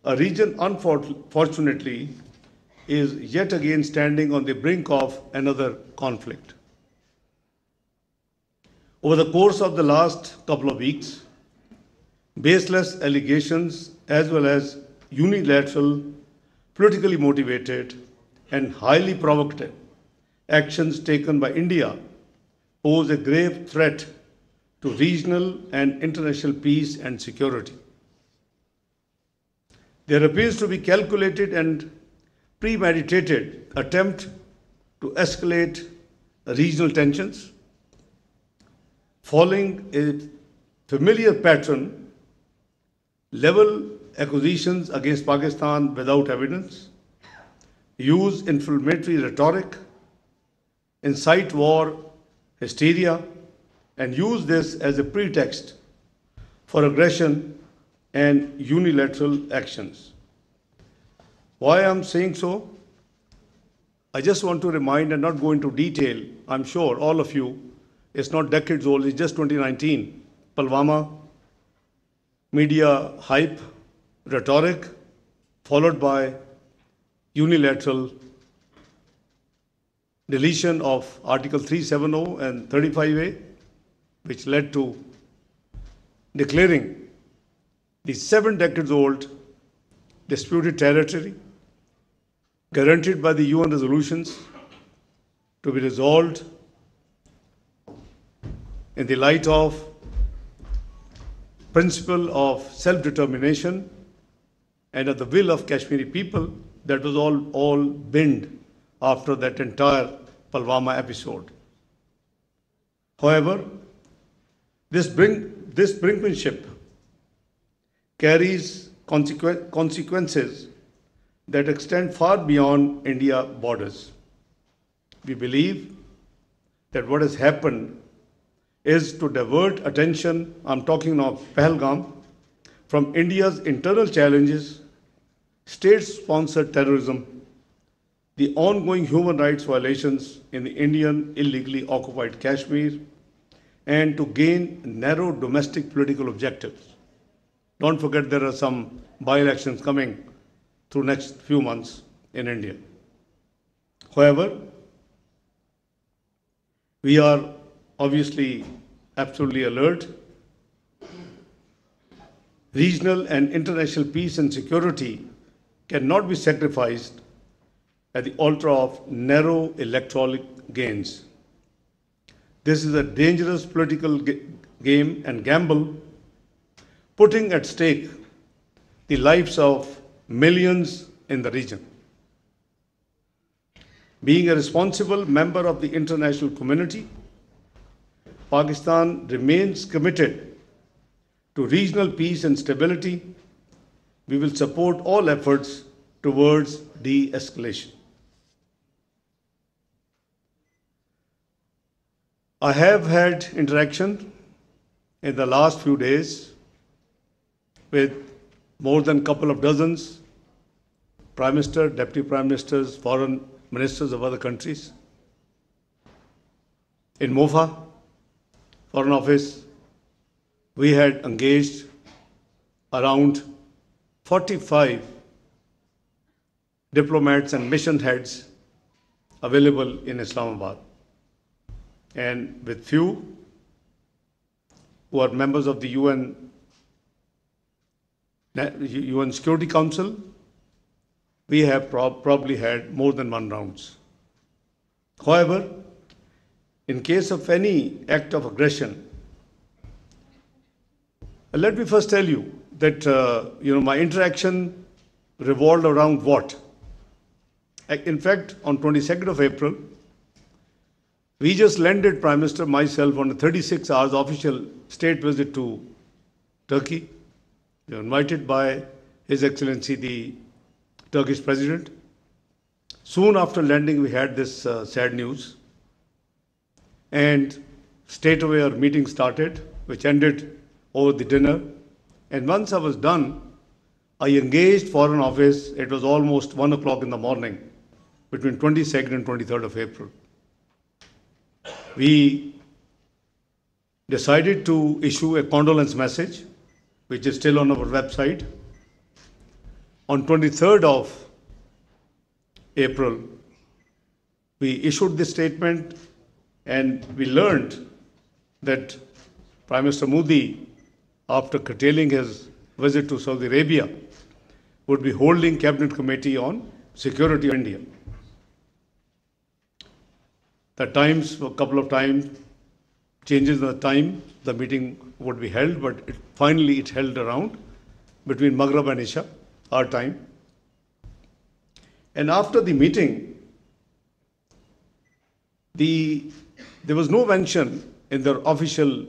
a region unfortunately is yet again standing on the brink of another conflict. Over the course of the last couple of weeks, baseless allegations as well as unilateral, politically motivated, and highly provocative actions taken by India pose a grave threat to regional and international peace and security. There appears to be calculated and premeditated attempt to escalate regional tensions, following a familiar pattern: level accusations against Pakistan without evidence, use inflammatory rhetoric, incite war, hysteria, and use this as a pretext for aggression and unilateral actions. Why I'm saying so? I just want to remind and not go into detail. I'm sure all of you, it's not decades old, it's just 2019. Pulwama, media hype, rhetoric, followed by unilateral deletion of Article 370 and 35A, which led to declaring the 7 decades old disputed territory guaranteed by the UN resolutions to be resolved in the light of principle of self-determination and of the will of Kashmiri people. That was all binned after that entire Pulwama episode. However, this brinkmanship carries consequences that extend far beyond India borders. We believe that what has happened is to divert attention, I'm talking of Pahalgam, from India's internal challenges, state-sponsored terrorism, the ongoing human rights violations in the Indian illegally occupied Kashmir, and to gain narrow domestic political objectives. Don't forget there are some by-elections coming through next few months in India. However, we are obviously absolutely alert. Regional and international peace and security cannot be sacrificed at the altar of narrow electoral gains. This is a dangerous political game and gamble, putting at stake the lives of millions in the region. Being a responsible member of the international community, Pakistan remains committed to regional peace and stability. We will support all efforts towards de-escalation. I have had interaction in the last few days with more than a couple of dozens Prime Minister, Deputy Prime Ministers, foreign ministers of other countries. In MOFA, Foreign Office, we had engaged around 45 diplomats and mission heads available in Islamabad, and with few who are members of the UN Security Council, we have probably had more than one rounds. However, in case of any act of aggression, let me first tell you that my interaction revolved around what? In fact, on 22nd of April, we just landed, Prime Minister, myself, on a 36 hours official state visit to Turkey. We were invited by His Excellency the Turkish President. Soon after landing, we had this sad news, and straight away our meeting started, which ended over the dinner. And once I was done, I engaged Foreign Office. It was almost 1 o'clock in the morning, between 22nd and 23rd of April. We decided to issue a condolence message, which is still on our website. On 23rd of April, we issued this statement, and we learned that Prime Minister Modi, after curtailing his visit to Saudi Arabia, would be holding Cabinet Committee on Security of India. The times, a couple of times, changes in the time, the meeting would be held, but finally it held around between Maghrib and Isha, our time. And after the meeting, there was no mention in their official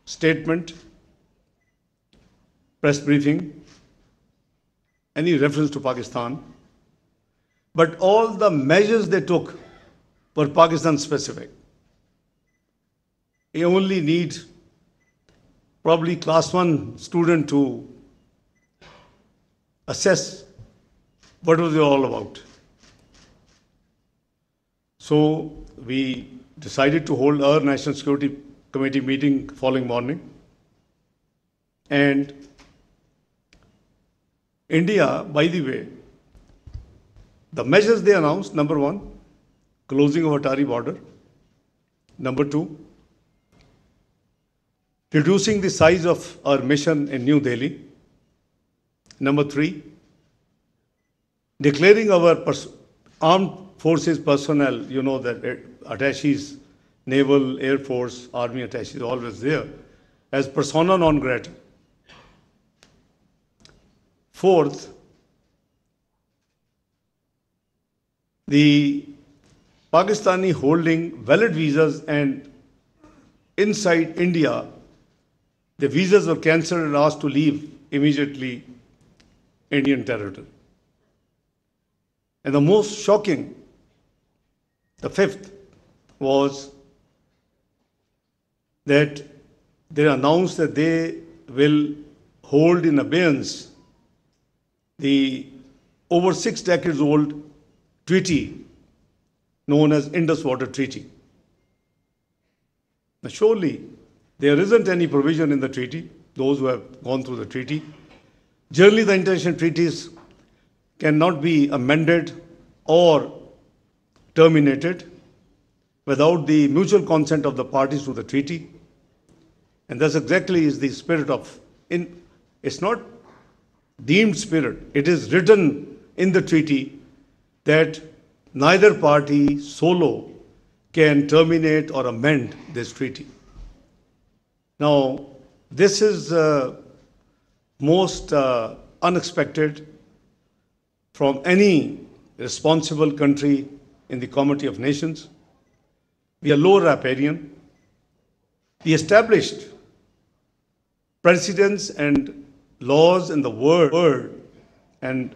statement, press briefing, any reference to Pakistan, but all the measures they took were Pakistan specific. You only need probably class 1 student to assess what was it all about. So we decided to hold our National Security Committee meeting following morning. And India, by the way, the measures they announced: number 1, closing of Atari border; number 2, reducing the size of our mission in New Delhi; number 3, declaring our armed forces personnel, you know that attaches, naval, air force, army attaches, always there, as persona non grata. 4th, the Pakistani holding valid visas, and inside India, the visas were cancelled and asked to leave immediately Indian territory. And the most shocking, the 5th, was that they announced that they will hold in abeyance the over 6 decades old treaty known as Indus Water Treaty. Now, surely there isn't any provision in the treaty, those who have gone through the treaty. Generally, the international treaties cannot be amended or terminated without the mutual consent of the parties to the treaty. And that's exactly is the spirit of, it's not deemed spirit, it is written in the treaty that neither party solo can terminate or amend this treaty. Now, this is most unexpected from any responsible country in the Committee of Nations. We are low riparian. The established precedents and laws in the world and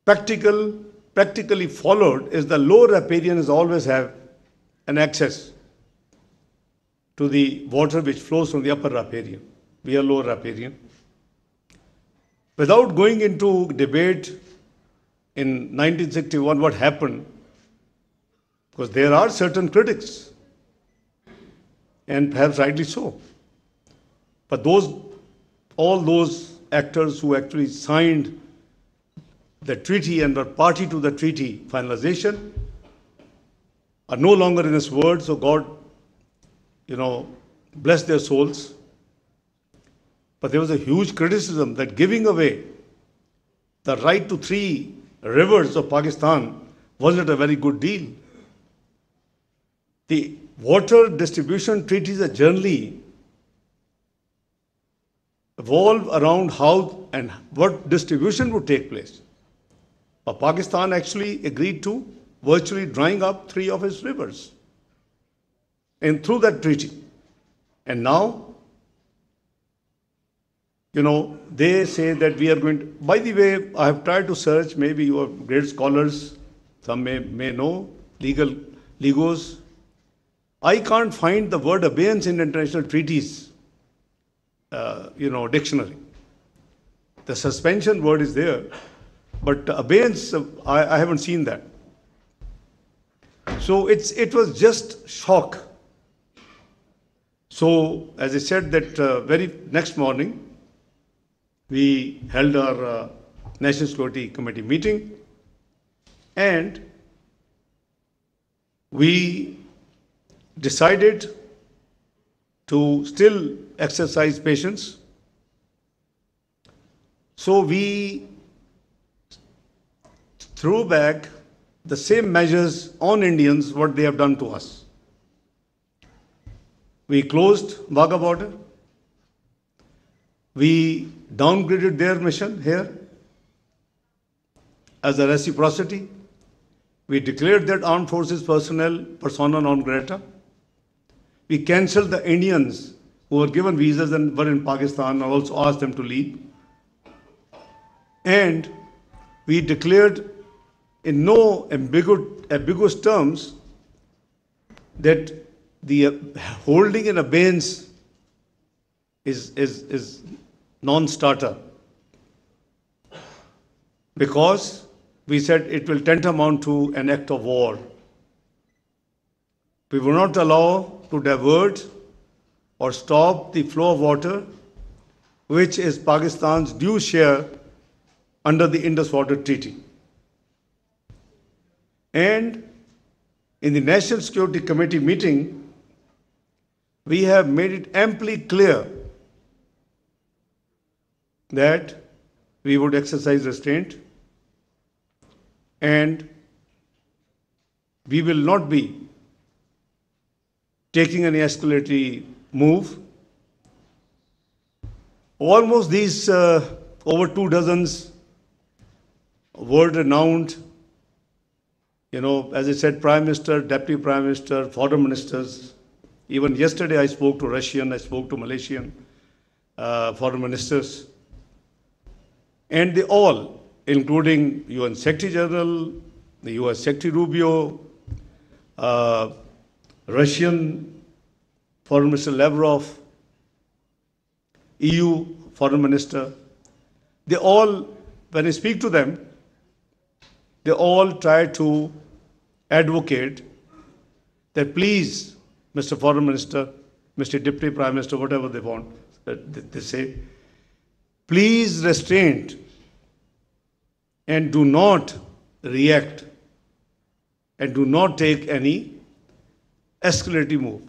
practically followed is the low riparians always have an access to the water which flows from the upper riparian. We are low riparian. Without going into debate in 1961 what happened, because there are certain critics, and perhaps rightly so. But all those actors who actually signed the treaty and were party to the treaty finalization are no longer in this world, so God, bless their souls. But there was a huge criticism that giving away the right to 3 rivers of Pakistan wasn't a very good deal. The water distribution treaties are generally evolve around how and what distribution would take place. But Pakistan actually agreed to virtually drying up 3 of its rivers and through that treaty. And now, they say that we are going to, by the way, I have tried to search, maybe you are great scholars, some may know, legos. I can't find the word abeyance in international treaties, dictionary. The suspension word is there, but abeyance, I haven't seen that. So it was just shock. So, as I said, that very next morning, we held our National Security Committee meeting, and we decided to still exercise patience. So we threw back the same measures on Indians what they have done to us. We closed Wagah border. We downgraded their mission here as a reciprocity. We declared that armed forces personnel persona non grata. We cancelled the Indians who were given visas and were in Pakistan and also asked them to leave. And we declared in no ambiguous terms that the holding in abeyance is non-starter, because we said it will tantamount to an act of war. We will not allow to divert or stop the flow of water, which is Pakistan's due share under the Indus Water Treaty. And in the National Security Committee meeting, we have made it amply clear that we would exercise restraint and we will not be taking any escalatory move. Almost these over 2 dozens world-renowned, as I said, Prime Minister, Deputy Prime Minister, Foreign Ministers. Even yesterday I spoke to Russian, I spoke to Malaysian Foreign Ministers. And they all, including UN Secretary General, the US Secretary Rubio, Russian Foreign Minister Lavrov, EU Foreign Minister, they all, when I speak to them, they all try to advocate that please, Mr. Foreign Minister, Mr. Deputy Prime Minister, whatever they want, they say, please restrain and do not react and do not take any escalating move.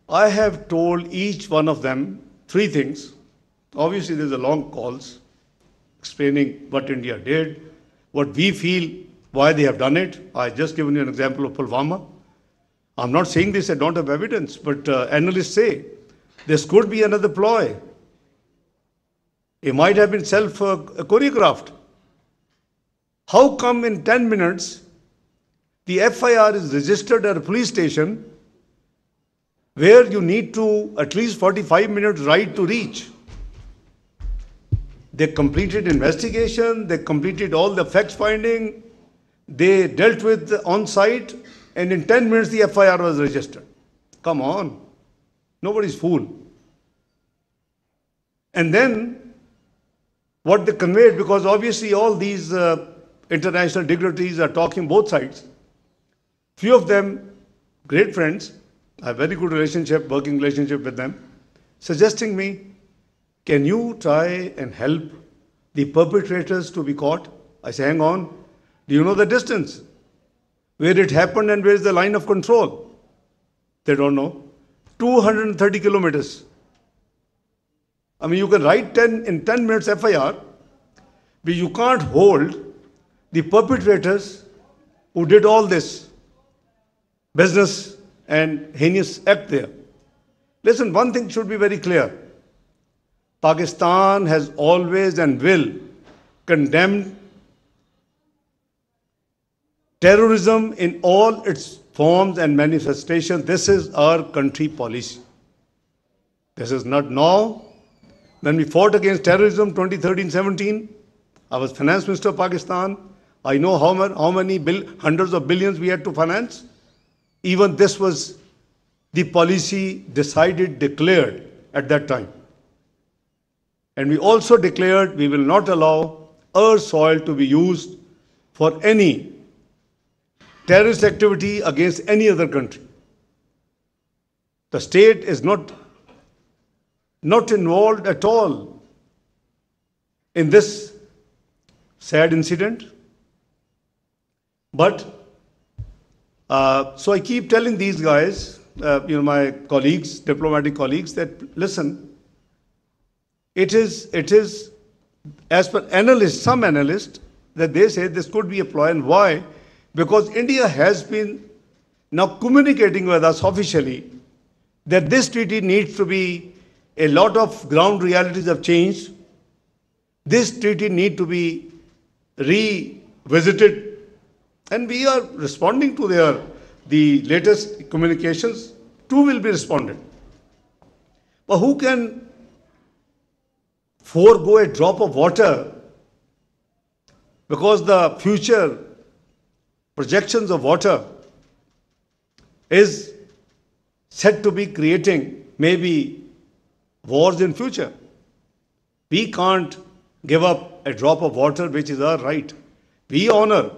I have told each one of them 3 things. Obviously, there's a long calls explaining what India did, what we feel, why they have done it. I just given you an example of Pulwama. I'm not saying this, I don't have evidence, but analysts say this could be another ploy. It might have been self-choreographed. How come in 10 minutes the FIR is registered at a police station where you need to at least 45 minutes ride to reach? They completed investigation, they completed all the facts finding, they dealt with on-site, and in 10 minutes the FIR was registered. Come on, nobody's fool. And then what they conveyed, because obviously all these international dignitaries are talking both sides. Few of them, great friends, I have a very good relationship, working relationship with them, suggesting me, can you try and help the perpetrators to be caught? I say, hang on, do you know the distance? Where it happened and where is the line of control? They don't know. 230 kilometers. I mean, you can write in 10 minutes FIR, but you can't hold the perpetrators who did all this business and heinous act there. Listen, one thing should be very clear. Pakistan has always and will condemn terrorism in all its forms and manifestations. This is our country policy. This is not now. When we fought against terrorism 2013-17, I was Finance Minister of Pakistan. I know how many hundreds of billions we had to finance. Even this was the policy decided, declared at that time. And we also declared we will not allow our soil to be used for any terrorist activity against any other country. The state is not involved at all in this sad incident. But so I keep telling these guys, my colleagues, diplomatic colleagues, that listen, it is as per analysts, some analysts, that they say this could be a ploy. And why? Because India has been now communicating with us officially that this treaty needs to be, a lot of ground realities have changed. This treaty needs to be revisited, and we are responding to the latest communications. Too will be responded. But who can forego a drop of water because the future projections of water is said to be creating maybe wars in future? We can't give up a drop of water, which is our right. We honor,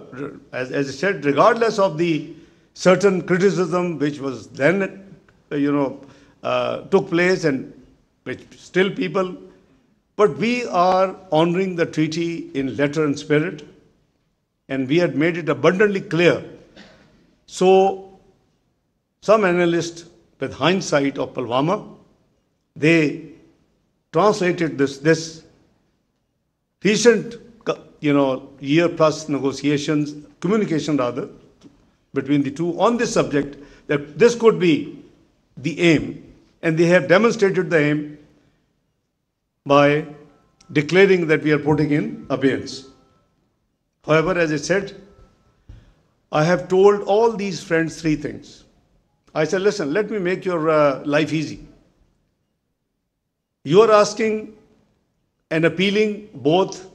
as I said, regardless of the certain criticism which was then, took place, and which still people, but we are honoring the treaty in letter and spirit, and we had made it abundantly clear. So some analysts, with hindsight of Pulwama, they translated this recent, year plus negotiations, communication rather, between the two on this subject, that this could be the aim. And they have demonstrated the aim by declaring that we are putting in abeyance. However, as I said, I have told all these friends three things. I said, listen, let me make your life easy. You are asking and appealing both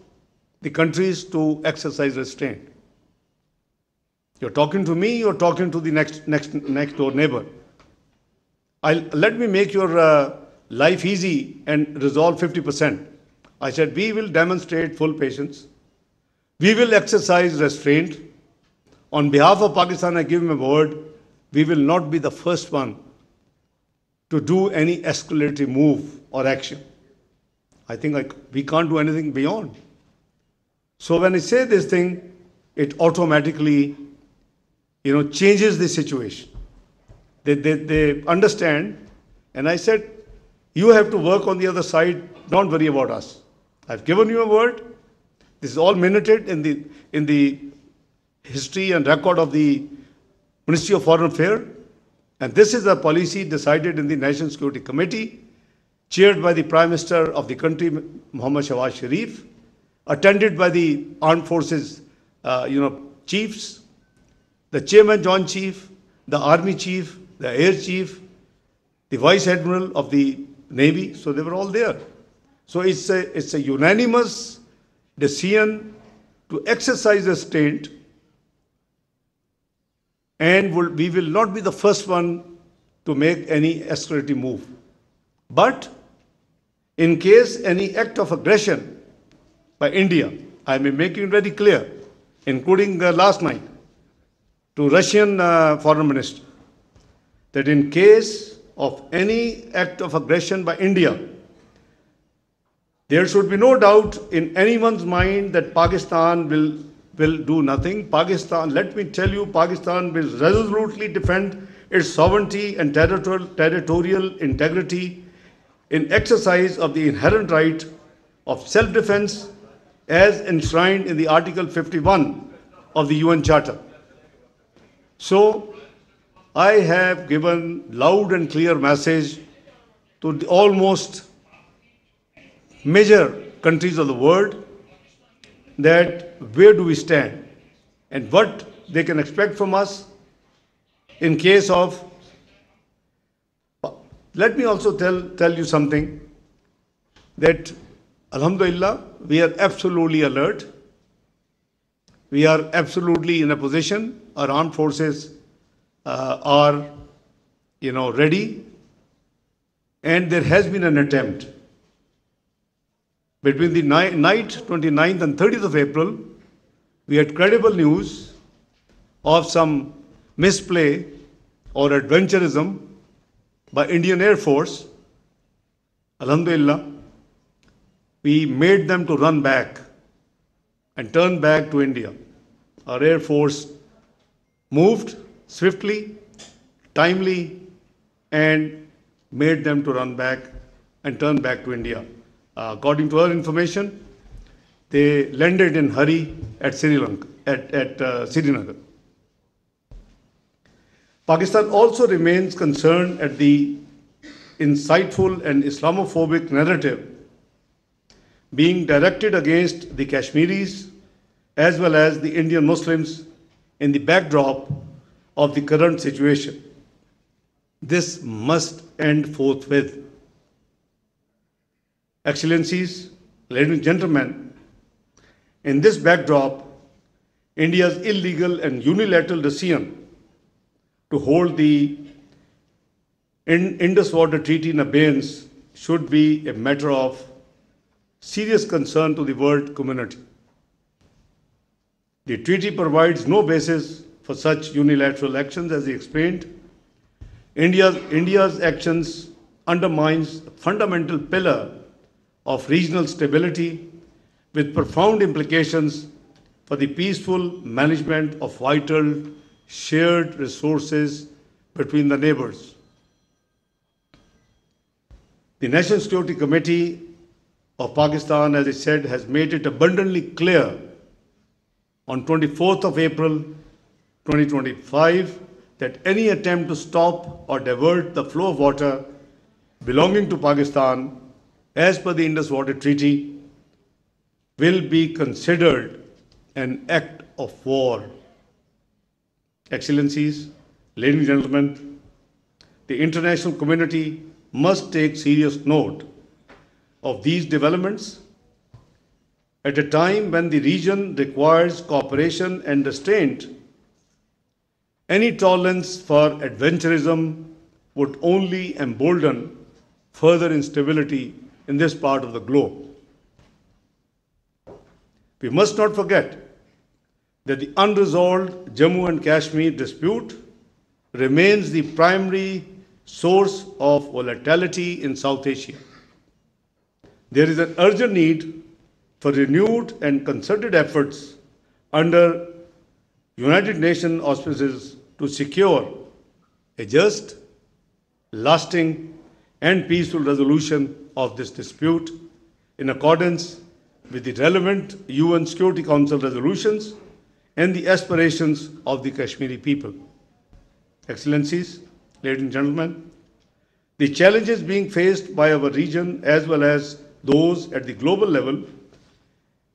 the countries to exercise restraint. You're talking to me, you're talking to the next door neighbor. Let me make your life easy and resolve 50%. I said, we will demonstrate full patience. We will exercise restraint. On behalf of Pakistan, I give him a word, we will not be the first one to do any escalatory move or action. I think we can't do anything beyond. So when I say this thing, it automatically, changes the situation. They understand, and I said, you have to work on the other side. Don't worry about us. I've given you a word. This is all minuted in the history and record of the Ministry of Foreign Affairs, and this is a policy decided in the National Security Committee, chaired by the Prime Minister of the country, Muhammad Shahbaz Sharif, attended by the armed forces, chiefs, the chairman, Joint Chief, the Army Chief, the Air Chief, the Vice Admiral of the Navy. So they were all there. So it's a unanimous decision to exercise restraint, and we will not be the first one to make any escalating move. But in case any act of aggression by India, I am making it very clear, including last night, to Russian foreign minister, that in case of any act of aggression by India, there should be no doubt in anyone's mind that Pakistan will do nothing. Pakistan, let me tell you, Pakistan will resolutely defend its sovereignty and territorial integrity in exercise of the inherent right of self-defense as enshrined in the Article 51 of the UN Charter. So, I have given loud and clear message to the almost major countries of the world that where do we stand and what they can expect from us in case of. Let me also tell you something, that Alhamdulillah, we are absolutely alert. We are absolutely in a position. Our armed forces are, ready. And there has been an attempt. Between the night, 29th and 30th of April, we had credible news of some misplay or adventurism by Indian Air Force. Alhamdulillah, we made them to run back and turn back to India. Our Air Force moved swiftly, timely, and made them to run back and turn back to India. According to our information, they landed in hurry at Srinagar. Pakistan also remains concerned at the insightful and Islamophobic narrative being directed against the Kashmiris as well as the Indian Muslims in the backdrop of the current situation. This must end forthwith. Excellencies, ladies and gentlemen, in this backdrop, India's illegal and unilateral decision to hold the Indus Water Treaty in abeyance should be a matter of serious concern to the world community. The treaty provides no basis for such unilateral actions, as he explained. India's actions undermines a fundamental pillar of regional stability with profound implications for the peaceful management of vital shared resources between the neighbors. The National Security Committee of Pakistan, as I said, has made it abundantly clear on 24th of April 2025 that any attempt to stop or divert the flow of water belonging to Pakistan as per the Indus Water Treaty will be considered an act of war. Excellencies, ladies and gentlemen, the international community must take serious note of these developments at a time when the region requires cooperation and restraint. Any tolerance for adventurism would only embolden further instability in this part of the globe. We must not forget that the unresolved Jammu and Kashmir dispute remains the primary source of volatility in South Asia. There is an urgent need for renewed and concerted efforts under United Nations auspices to secure a just, lasting, and peaceful resolution of this dispute in accordance with the relevant UN Security Council resolutions and the aspirations of the Kashmiri people. Excellencies, ladies and gentlemen, the challenges being faced by our region as well as those at the global level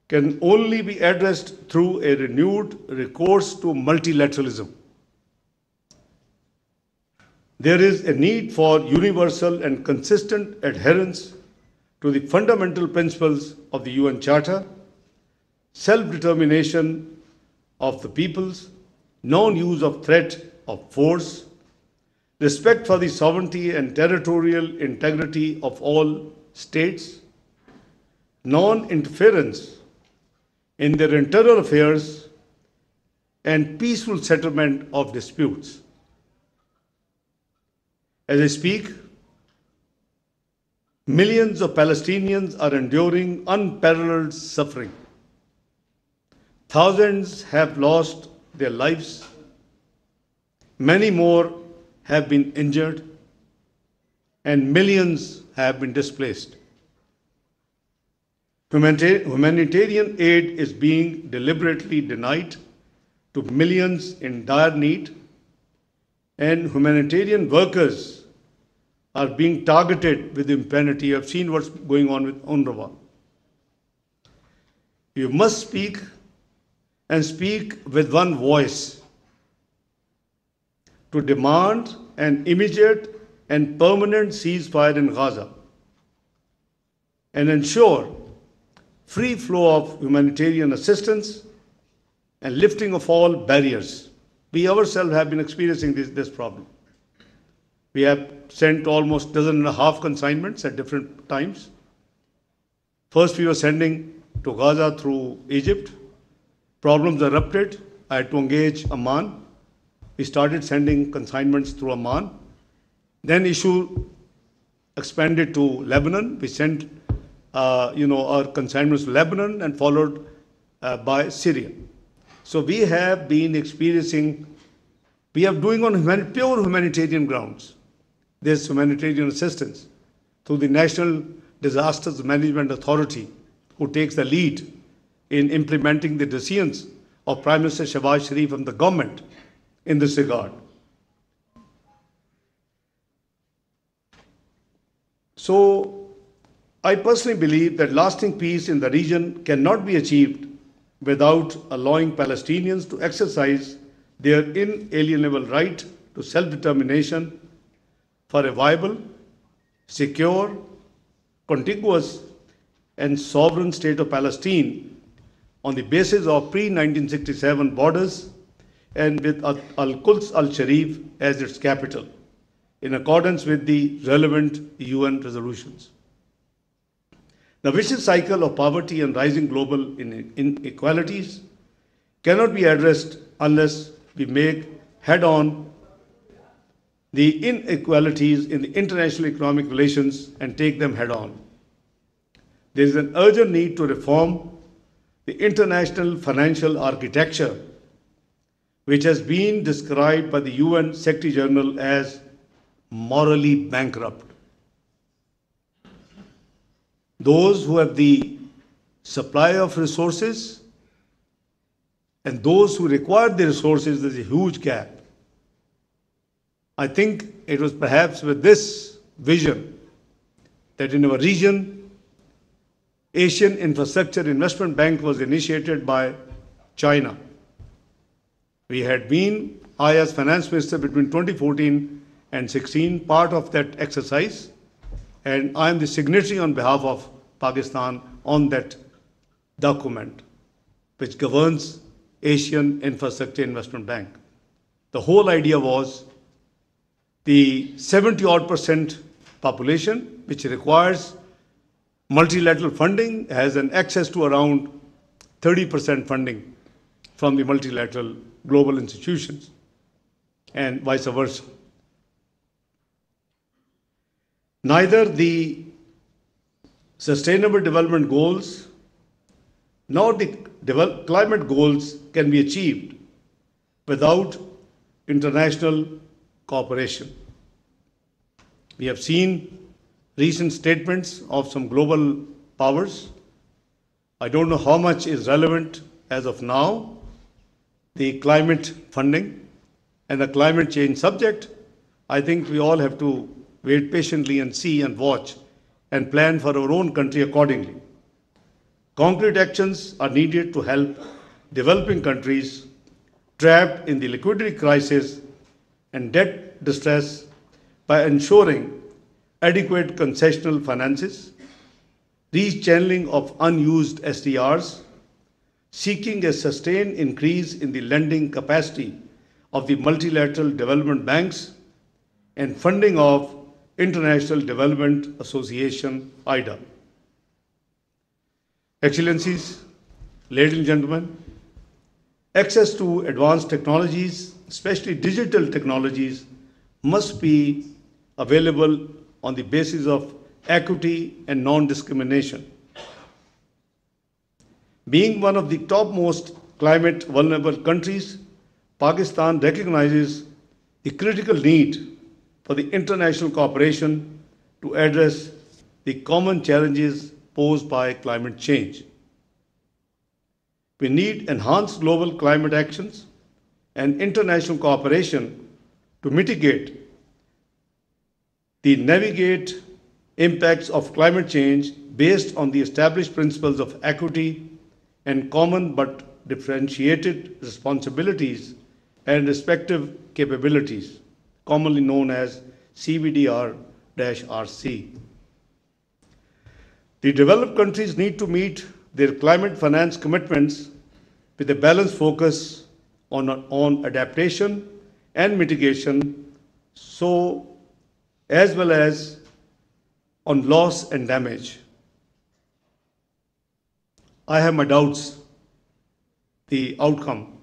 can only be addressed through a renewed recourse to multilateralism. There is a need for universal and consistent adherence to the fundamental principles of the UN Charter, self-determination of the peoples, non-use of threat of force, respect for the sovereignty and territorial integrity of all states, non-interference in their internal affairs, and peaceful settlement of disputes. As I speak, millions of Palestinians are enduring unparalleled suffering. Thousands have lost their lives. Many more have been injured, and millions have been displaced. Humanitarian aid is being deliberately denied to millions in dire need, and humanitarian workers are being targeted with impunity. You have seen what's going on with UNRWA. You must speak and speak with one voice to demand an immediate and permanent ceasefire in Gaza and ensure free flow of humanitarian assistance and lifting of all barriers. We ourselves have been experiencing this problem. We have sent almost 1.5 consignments at different times. First, we were sending to Gaza through Egypt. Problems erupted. I had to engage Amman. We started sending consignments through Amman. Then issue expanded to Lebanon. We sent our consignments to Lebanon and followed by Syria. So we have been experiencing, we are doing on pure humanitarian grounds. There's humanitarian assistance through the National Disasters Management Authority, who takes the lead in implementing the decisions of Prime Minister Shehbaz Sharif and the government in this regard. So I personally believe that lasting peace in the region cannot be achieved without allowing Palestinians to exercise their inalienable right to self-determination for a viable, secure, contiguous, and sovereign state of Palestine on the basis of pre-1967 borders and with Al-Quds al-Sharif as its capital, in accordance with the relevant UN resolutions. The vicious cycle of poverty and rising global inequalities cannot be addressed unless we make head-on the inequalities in the international economic relations and take them head-on. There is an urgent need to reform the international financial architecture, which has been described by the UN Secretary General as morally bankrupt. Those who have the supply of resources and those who require the resources, there's a huge gap. I think it was perhaps with this vision that in our region, Asian Infrastructure Investment Bank was initiated by China. We had been, I as Finance Minister between 2014 and 16, part of that exercise, and I am the signatory on behalf of Pakistan on that document, which governs Asian Infrastructure Investment Bank. The whole idea was the 70-odd% population, which requires multilateral funding, has an access to around 30% funding from the multilateral global institutions, and vice versa. Neither the Sustainable Development Goals nor the climate goals can be achieved without international cooperation. We have seen recent statements of some global powers. I don't know how much is relevant as of now, the climate funding and the climate change subject. I think we all have to wait patiently and see and watch and plan for our own country accordingly. Concrete actions are needed to help developing countries trapped in the liquidity crisis and debt distress by ensuring adequate concessional finances, rechanneling of unused SDRs, seeking a sustained increase in the lending capacity of the multilateral development banks, and funding of International Development Association, IDA. Excellencies, ladies and gentlemen, access to advanced technologies, especially digital technologies, must be available on the basis of equity and non-discrimination. Being one of the topmost climate vulnerable countries, Pakistan recognizes the critical need for the international cooperation to address the common challenges posed by climate change. We need enhanced global climate actions and international cooperation to mitigate the navigate impacts of climate change based on the established principles of equity and common but differentiated responsibilities and respective capabilities, commonly known as CBDR-RC. The developed countries need to meet their climate finance commitments with a balanced focus on adaptation and mitigation, so as well as on loss and damage. I have my doubts the outcome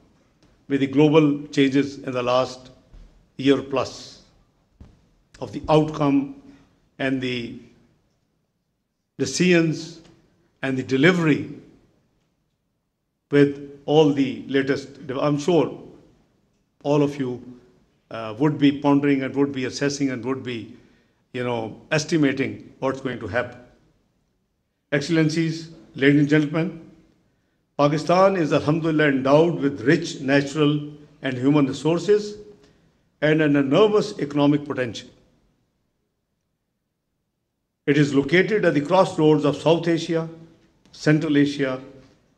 with the global changes in the last year plus of the outcome and the decisions and the delivery with all the latest. I'm sure all of you would be pondering and would be assessing and would be, estimating what's going to happen. Excellencies, ladies and gentlemen, Pakistan is alhamdulillah endowed with rich natural and human resources and an enormous economic potential. It is located at the crossroads of South Asia, Central Asia,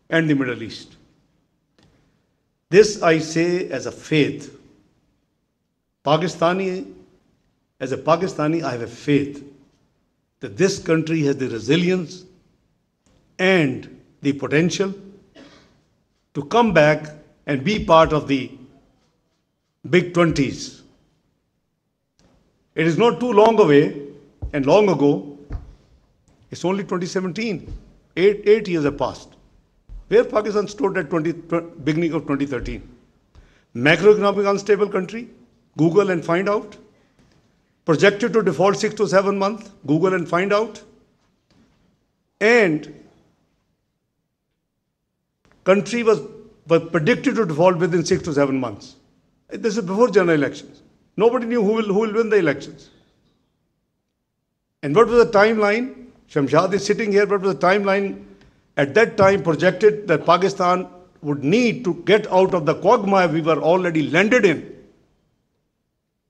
and the Middle East. This I say as a faith. As a Pakistani, I have a faith that this country has the resilience and the potential to come back and be part of the big 20s. It is not too long away and long ago. It's only 2017. Eight years have passed. Where Pakistan stood at beginning of 2013. Macroeconomic unstable country. Google and find out. Projected to default 6 to 7 months. Google and find out. And country was predicted to default within 6 to 7 months. This is before general elections. Nobody knew who will win the elections. And what was the timeline? Shamshad is sitting here. What was the timeline? At that time projected that Pakistan would need to get out of the quagmire we were already landed in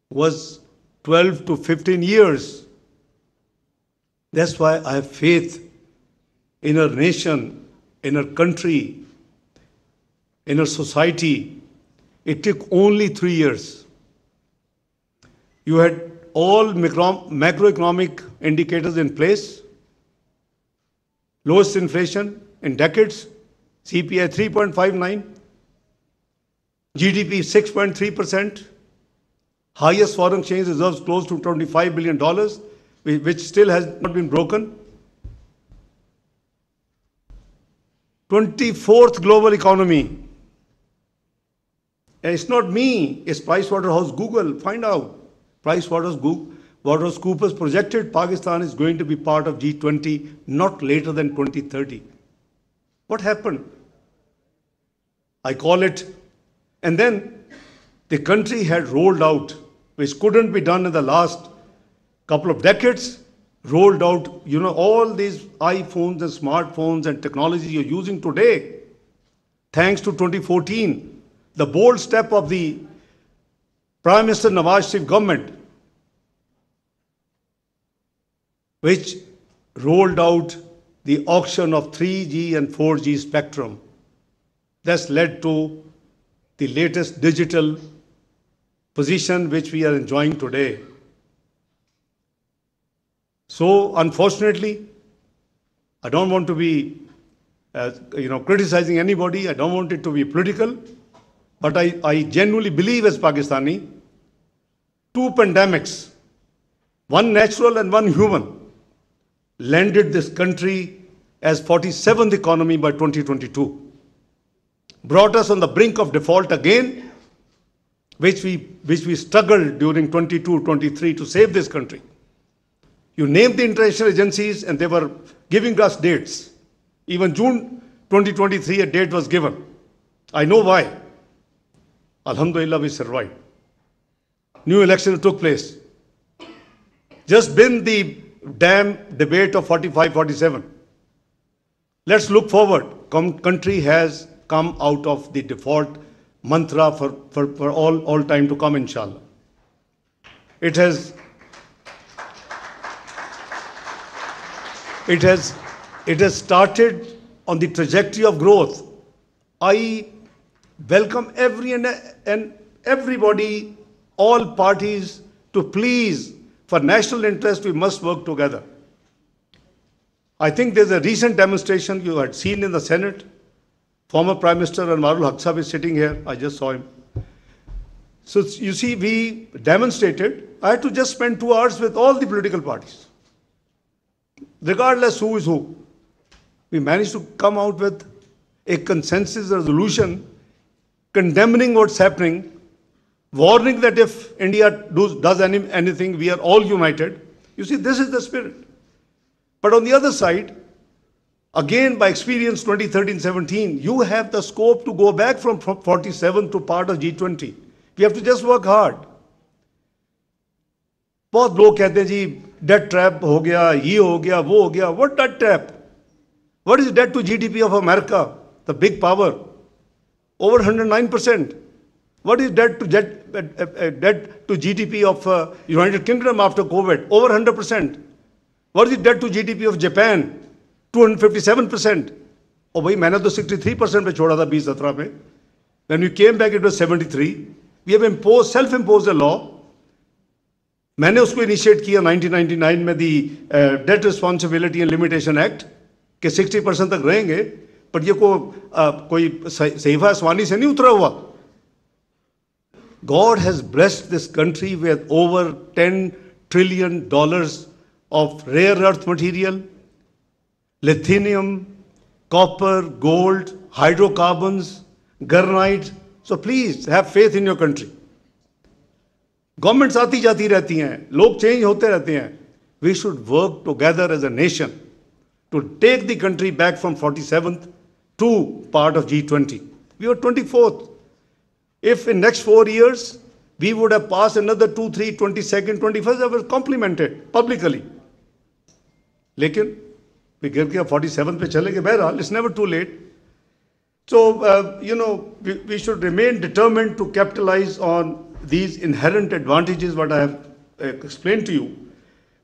was 12 to 15 years. That's why I have faith in our nation, in our country, in our society. It took only 3 years. You had all macroeconomic indicators in place. Lowest inflation in decades, CPI 3.59, GDP 6.3%, highest foreign exchange reserves close to $25 billion, which still has not been broken. 24th global economy. And it's not me, it's Pricewaterhouse Google. Find out. Pricewaterhouse projected Pakistan is going to be part of G20 not later than 2030. What happened? I call it. And then the country had rolled out, which couldn't be done in the last couple of decades, rolled out, all these iPhones and smartphones and technology you're using today, thanks to 2014, the bold step of the Prime Minister Nawaz Sharif government, which rolled out the auction of 3G and 4G spectrum. That's led to the latest digital position which we are enjoying today. So unfortunately, I don't want to be criticizing anybody. I don't want it to be political. But I genuinely believe as Pakistani, two pandemics, one natural and one human, landed this country as 47th economy by 2022. Brought us on the brink of default again, which we struggled during 22, 23 to save this country. You named the international agencies and they were giving us dates. Even June 2023 a date was given. I know why. Alhamdulillah, we survived. New election took place. Just been the damn debate of 45, 47. Let's look forward. Country has come out of the default mantra for all time to come, inshallah. It has started on the trajectory of growth. I welcome everybody, all parties, to please, for national interest, we must work together. I think there's a recent demonstration you had seen in the Senate. Former Prime Minister Anwarul Haq Sahib is sitting here. I just saw him. So you see, we demonstrated. I had to just spend 2 hours with all the political parties, regardless who is who. We managed to come out with a consensus resolution condemning what's happening, warning that if India does anything, we are all united. You see, this is the spirit. But on the other side, again, by experience 2013-17, you have the scope to go back from 47 to part of G20. We have to just work hard. बहुत लोग कहते हैं जी debt trap हो गया, ये हो गया, वो हो गया. What debt trap? What is debt to GDP of America, the big power? Over 109%. What is debt to GDP of United Kingdom after COVID? Over 100%. What is debt to GDP of Japan? 257%. Oh, bhai, मैंने तो 63% पे छोड़ा था 2017 में. When we came back, it was 73. We have self-imposed a law. मैंने उसको initiate किया 1999 में the date responsibility and limitation act के 60% तक रहेंगे, पर ये कोई सहीफा आसमानी से नहीं उतरा हुआ. God has blessed this country with over $10 trillion of rare earth material, lithium, copper, gold, hydrocarbons, granite. So please have faith in your country. Governments आती जाती रहती हैं, लोग चेंज होते रहते हैं. We should work together as a nation to take the country back from 47th to part of G20. We were 24th. If in next 4 years we would have passed another 2, 3, 22nd, 21st, I was complimented publicly. लेकिन we गिर के 47 पे चले गए. बहरहाल, it's never too late. So we should remain determined to capitalize on these inherent advantages what I have explained to you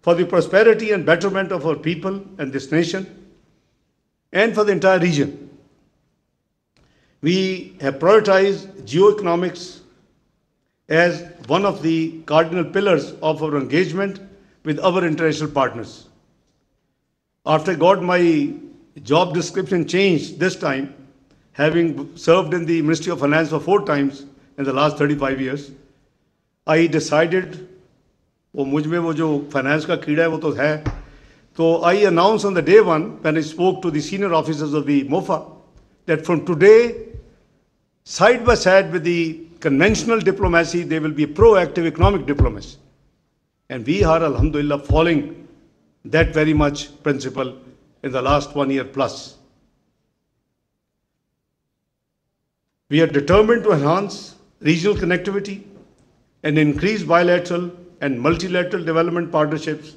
for the prosperity and betterment of our people and this nation and for the entire region. We have prioritized geoeconomics as one of the cardinal pillars of our engagement with our international partners. After I got my job description changed this time, having served in the Ministry of Finance for 4 times in the last 35 years, I decided, वो मुझ में वो जो finance का कीड़ा है वो तो है, तो I announced on the day one when I spoke to the senior officers of the MOFA that from today, side by side with the conventional diplomacy, there will be a proactive economic diplomacy. And we are, alhamdulillah, following that very much principle in the last 1 year plus. We are determined to enhance regional connectivity and increase bilateral and multilateral development partnerships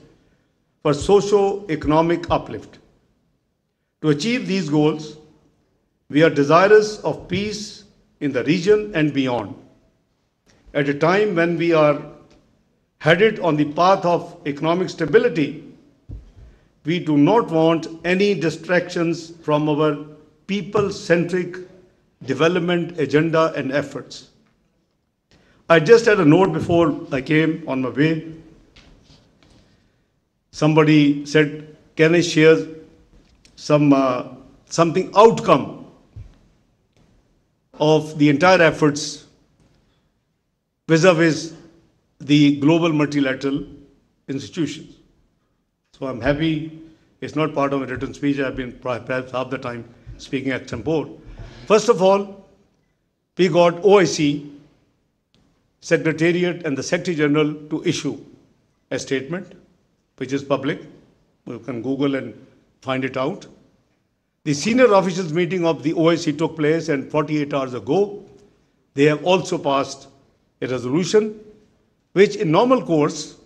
for socio-economic uplift. To achieve these goals, we are desirous of peace in the region and beyond. At a time when we are headed on the path of economic stability, we do not want any distractions from our people-centric development agenda and efforts. I just had a note before I came on my way. Somebody said, can I share something outcome of the entire efforts vis-a-vis the global multilateral institutions? So I'm happy it's not part of a written speech. I've been perhaps half the time speaking at some board. First of all, we got OIC Secretariat and the Secretary General to issue a statement, which is public. You can Google and find it out. The senior officials meeting of the OIC took place, and 48 hours ago, they have also passed a resolution, which in normal course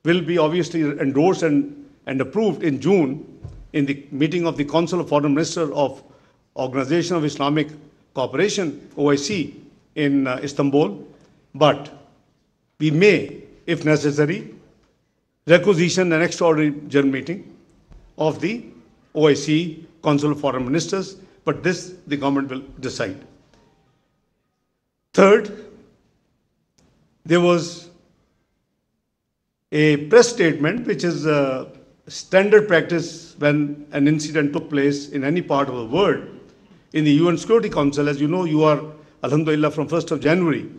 will be obviously endorsed and approved in June in the meeting of the Council of Foreign Ministers of Organization of Islamic Cooperation, OIC, in Istanbul. But we may, if necessary, requisition an extraordinary general meeting of the OIC, Council of Foreign Ministers, but this the government will decide. Third, there was a press statement, which is a standard practice when an incident took place in any part of the world. In the UN Security Council, as you know, you are, alhamdulillah, from 1st of January,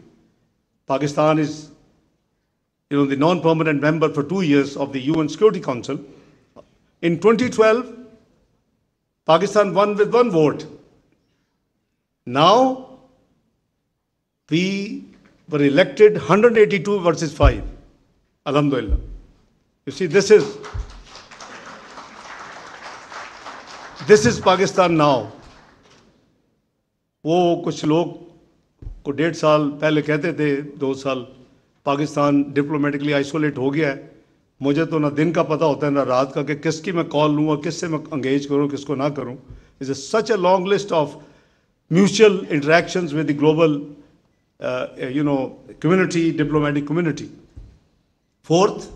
Pakistan is the non-permanent member for 2 years of the UN Security Council. In 2012, Pakistan won with 1 vote. Now, we were elected 182 versus 5. Alhamdulillah. You see, this is This is Pakistan now. वो कुछ लोग को 1.5 साल पहले कहते थे, 2 साल, Pakistan diplomatically isolate हो गया है. मुझे तो ना दिन का पता होता है ना रात का कि किसकी मैं कॉल लूँ और किससे मैं एंगेज करूँ, किसको ना करूँ. It's such a long list of mutual interactions with the global, community, diplomatic community. Fourth,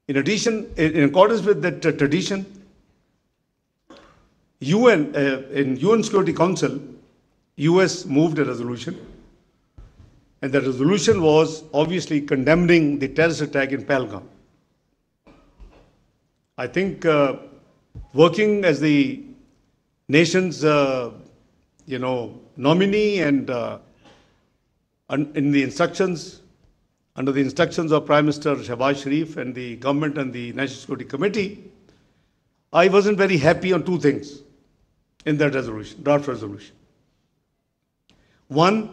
in addition, in accordance with that tradition, in UN Security Council, US moved a resolution, and the resolution was obviously condemning the terrorist attack in Pahalgam. I think working as the nation's nominee and in the instructions, under the instructions of Prime Minister Shehbaz Sharif and the government and the National Security Committee, I wasn't very happy on 2 things in that resolution, draft resolution. One,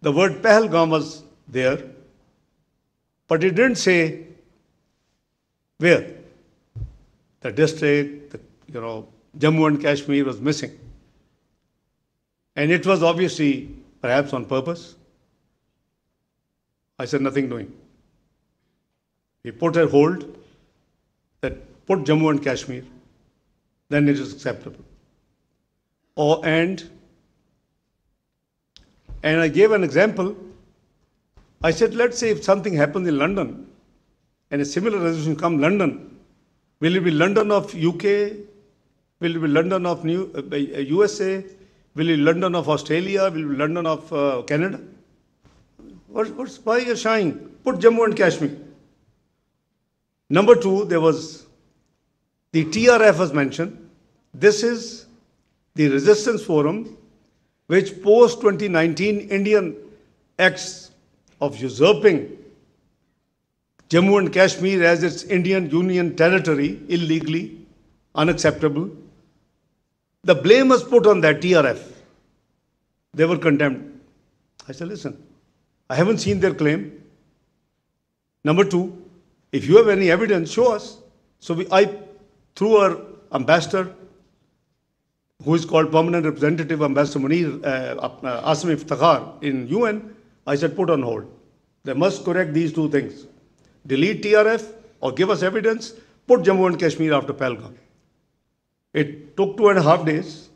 the word Pahalgam was there, but it didn't say where. The district, Jammu and Kashmir was missing. And it was obviously, perhaps on purpose. I said nothing doing. We put a hold that put Jammu and Kashmir, then it is acceptable. And I gave an example. I said, let's say if something happens in London and a similar resolution comes London, will it be London of UK? Will it be London of USA? Will it be London of Australia? Will it be London of Canada? Why are you shying? Put Jammu and Kashmir. Number 2, there was the TRF was mentioned. This is the resistance forum which post-2019 Indian acts of usurping Jammu and Kashmir as its Indian Union territory illegally, unacceptable. The blame was put on that TRF. They were condemned. I said, listen, I haven't seen their claim. Number 2, if you have any evidence, show us. So through our ambassador, who is called Permanent Representative Ambassador Munir Asim Iftikhar in UN, I said, put on hold. They must correct these 2 things. Delete TRF or give us evidence, put Jammu and Kashmir after Pahalgam. It took 2.5 days.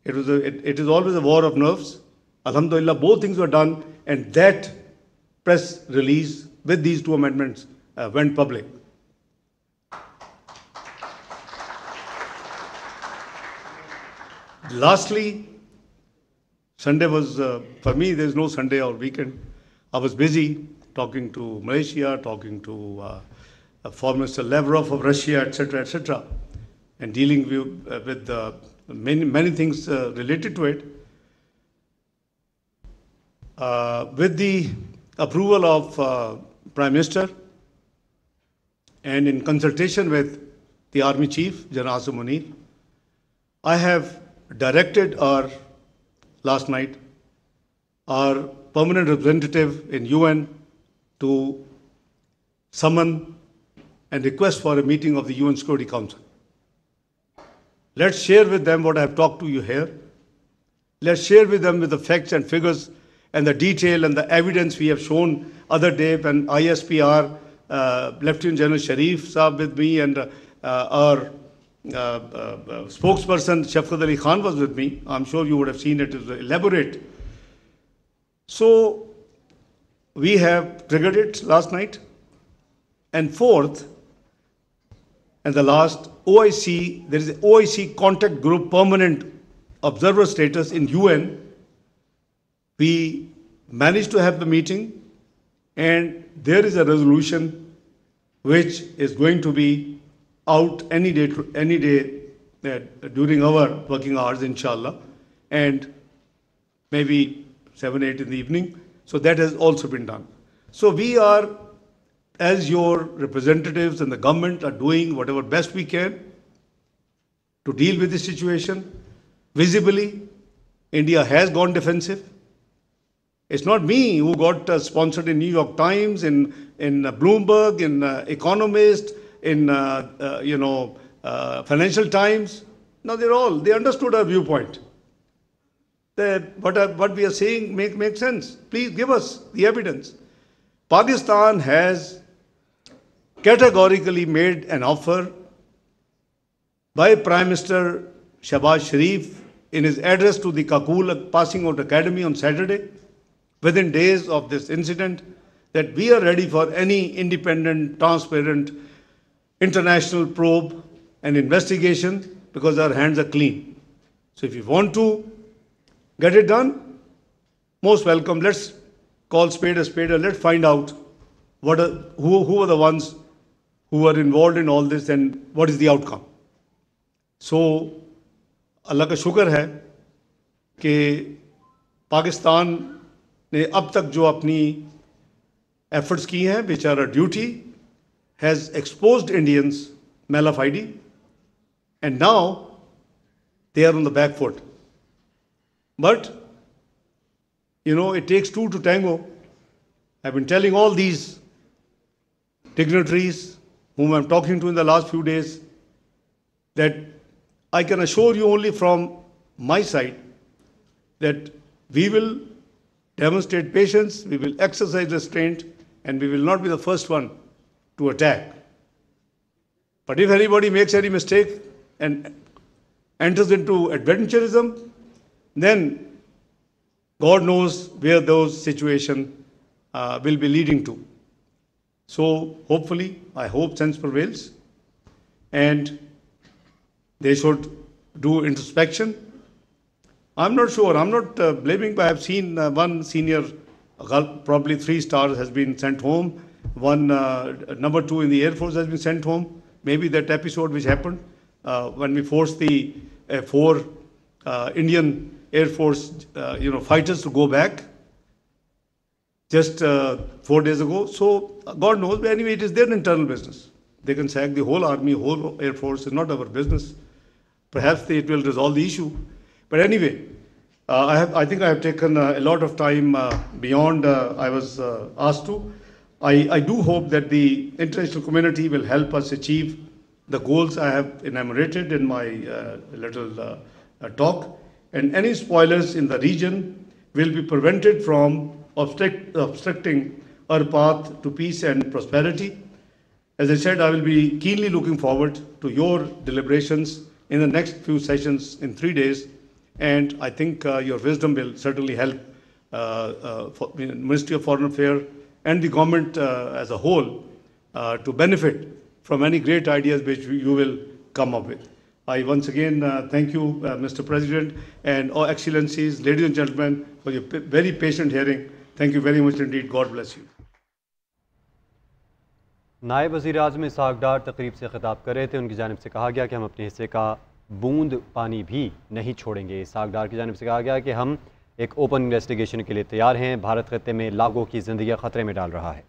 It is always a war of nerves. Alhamdulillah, both things were done, and that press release with these 2 amendments went public. Lastly, Sunday was, for me, there's no Sunday or weekend. I was busy talking to Malaysia, talking to Foreign Minister Lavrov of Russia, etc., and dealing with many things related to it. With the approval of Prime Minister and in consultation with the Army Chief, General Asim Munir, I have directed last night our permanent representative in UN to summon and request for a meeting of the UN Security Council. Let's share with them what I have talked to you here. Let's share with them with the facts and figures and the detail and the evidence we have shown other day when ISPR, Lieutenant General Sharif Saab with me, and our spokesperson Shafqat Ali Khan was with me. I'm sure you would have seen it. It was elaborate. So we have triggered it last night. And fourth, and the last, OIC, there is an OIC contact group permanent observer status in UN. We managed to have the meeting, and there is a resolution which is going to be out any day during our working hours, inshallah, and maybe 7, 8 in the evening. So that has also been done. So we are, as your representatives and the government, are doing whatever best we can to deal with the situation. Visibly, India has gone defensive. It's not me who got sponsored in New York Times, in Bloomberg, in Economist, in Financial Times. Now they understood our viewpoint. What we are saying makes sense. Please give us the evidence. Pakistan has categorically made an offer by Prime Minister Shahbaz Sharif in his address to the Kakul Passing Out Academy on Saturday, within days of this incident, that we are ready for any independent, transparent, international probe and investigation because our hands are clean. So if you want to get it done, most welcome. Let's call spade a spade and let's find out who are the ones who are involved in all this and what is the outcome. So अल्लाह का शुक्र है कि पाकिस्तान ने अब तक जो अपनी efforts की हैं, which are a duty, has exposed Indians mala fide, and now they are on the back foot. But, it takes two to tango. I've been telling all these dignitaries whom I'm talking to in the last few days that I can assure you only from my side that we will demonstrate patience, we will exercise restraint, and we will not be the first one to attack. But if anybody makes any mistake and enters into adventurism, then God knows where those situations will be leading to. So hopefully, I hope sense prevails, and they should do introspection. I'm not sure, I'm not blaming, but I've seen one senior, probably 3 stars, has been sent home. One number 2 in the Air Force has been sent home. Maybe that episode which happened when we forced the 4 Indian Air Force fighters to go back just 4 days ago. So God knows, but anyway, it is their internal business. They can sack the whole army, whole Air Force. It's not our business. Perhaps it will resolve the issue. But anyway, I think I have taken a lot of time beyond I was asked to. I do hope that the international community will help us achieve the goals I have enumerated in my little talk. And any spoilers in the region will be prevented from obstructing our path to peace and prosperity. As I said, I will be keenly looking forward to your deliberations in the next few sessions in 3 days, and I think your wisdom will certainly help Ministry of Foreign Affairs and the government as a whole to benefit from any great ideas which you will come up with. I once again thank you, Mr. President, and all excellencies, ladies and gentlemen, for your very patient hearing. Thank you very much indeed. God bless you. नायब वज़ीर-ए-आज़म इशाक़ डार तकरीब से ख़िताब कर रहे थे। उनकी जानिब से कहा गया कि हम अपने हिस्से का बूंद पानी भी नहीं छोड़ेंगे। इशाक़ डार की जानिब से कहा गया कि हम एक ओपन इन्वेस्टिगेशन के लिए तैयार हैं। भारत खत्ते में लाखों की ज़िंदगी खतरे में डाल रहा है।